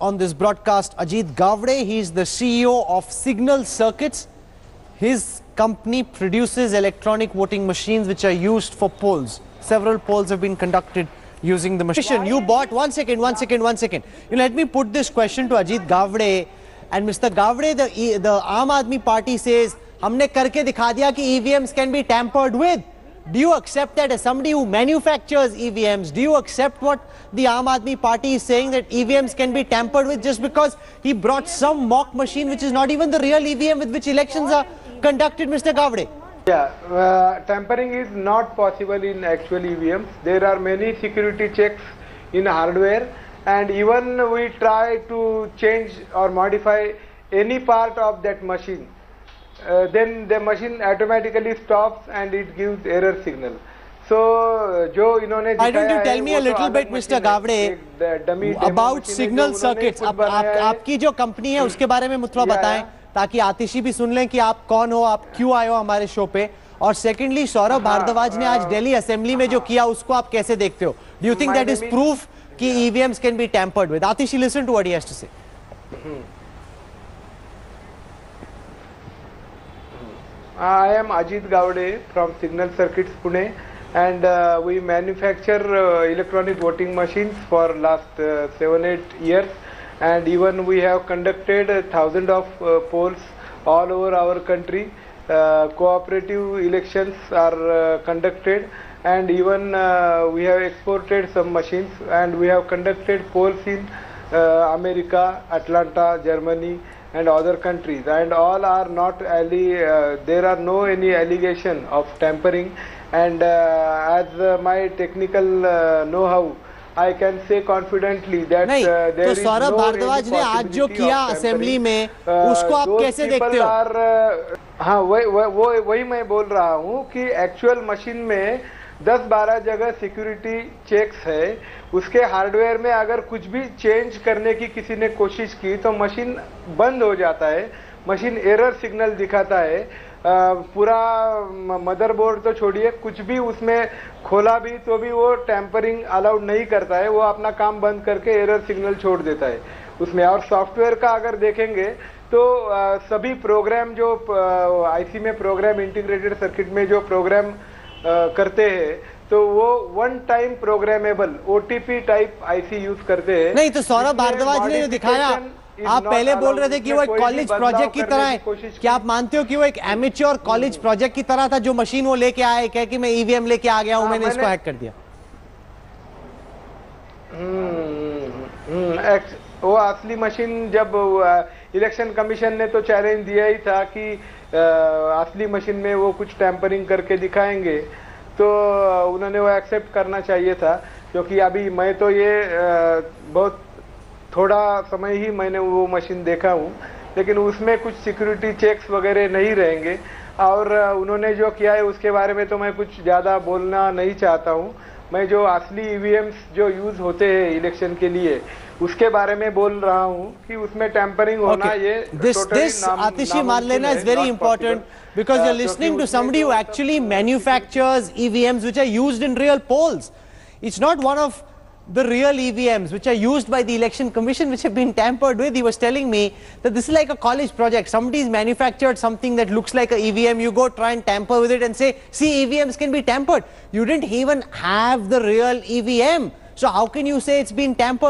on this broadcast Ajit Gavde. He is the CEO of Signal Circuits. His company produces electronic voting machines which are used for polls. Several polls have been conducted using the machine. You bought, one second. Let me put this question to Ajit Gavde. And Mr. Gavde, the Aam Aadmi Party says, हमने करके दिखा दिया कि EVMs can be tampered with. Do you accept that as somebody who manufactures EVMs? Do you accept what the Aam Aadmi Party is saying, that EVMs can be tampered with just because he brought some mock machine which is not even the real EVM with which elections are conducted, Mr. Gavde? Yeah, tampering is not possible in actual EVMs. There are many security checks in hardware, and even we try to change or modify any part of that machine. Then the machine automatically stops and it gives error signal. So, why don't you tell me a little bit, Mr. Gavde, about Signal Circuits? आपकी जो company है उसके बारे में मुझे थोड़ा बताएं, ताकि आतिशी भी सुन लें कि आप कौन हो, आप क्यों आए हो हमारे शो पे. और सेकेंडली, सौरभ भारद्वाज ने आज दिल्ली असेंबली में जो किया उसको आप कैसे देखते हो? Do you think that is proof कि EVMs can be tampered with? Atishi, listen to what he has to say. I am Ajit Gavde from Signal Circuits, Pune, and we manufacture electronic voting machines for last 7-8 years, and even we have conducted thousands of polls all over our country. Cooperative elections are conducted, and even we have exported some machines, and we have conducted polls in America, Atlanta, Germany, and other countries, and all are not there are no any allegation of tampering, and as my technical know-how, I can say confidently that there is no Saurabh Bhardwaj ने आज जो किया assembly में उसको आप कैसे देखते हो? हाँ, वही मैं बोल रहा हूँ कि एक्चुअल मशीन में 10-12 जगह सिक्योरिटी चेक्स है. उसके हार्डवेयर में अगर कुछ भी चेंज करने की किसी ने कोशिश की तो मशीन बंद हो जाता है, मशीन एरर सिग्नल दिखाता है. पूरा मदरबोर्ड तो छोड़िए, कुछ भी उसमें खोला भी तो भी वो टैंपरिंग अलाउड नहीं करता है, वो अपना काम बंद करके एरर सिग्नल छोड़ देता है उसमें. और सॉफ्टवेयर का अगर देखेंगे तो सभी प्रोग्राम जो आईसी में प्रोग्राम इंटीग्रेटेड सर्किट में जो प्रोग्राम करते हैं तो वो one time programmable OTP type IC use करते हैं. नहीं तो सौरभ भारद्वाज ने दिखाया, आप पहले बोल रहे थे कि वो एक कॉलेज प्रोजेक्ट की तरह है. क्या आप मानते हो कि वो एक एमेच्योर कॉलेज प्रोजेक्ट की तरह था, जो मशीन वो लेके आया है कि मैं ईवीएम लेके आ गया हूं, मैंने इसको हैक कर दिया? वो असली मशीन जब इलेक्शन कमीशन ने तो चैलेंज दिया ही था कि असली मशीन में वो कुछ टैंपरिंग करके दिखाएंगे, तो उन्होंने वो एक्सेप्ट करना चाहिए था. क्योंकि अभी मैं तो ये बहुत थोड़ा समय ही मैंने वो मशीन देखा हूँ, लेकिन उसमें कुछ सिक्योरिटी चेक्स वगैरह नहीं रहेंगे. और उन्होंने जो किया है उसके बारे में तो मैं कुछ ज़्यादा बोलना नहीं चाहता हूँ. मैं जो असली ईवीएम्स जो यूज़ होते हैं इलेक्शन के लिए उसके बारे में बोल रहा हूँ कि उसमें टैंपरिंग होना ये this Atishi Marlena is very important because you're listening to somebody who actually manufactures EVMs which are used in real polls. It's not one of the real EVMs which are used by the election commission which have been tampered with. He was telling me that this is like a college project. Somebody's manufactured something that looks like a EVM. You go try and tamper with it and say, see, EVMs can be tampered. You didn't even have the real EVM. So how can you say it's been tampered?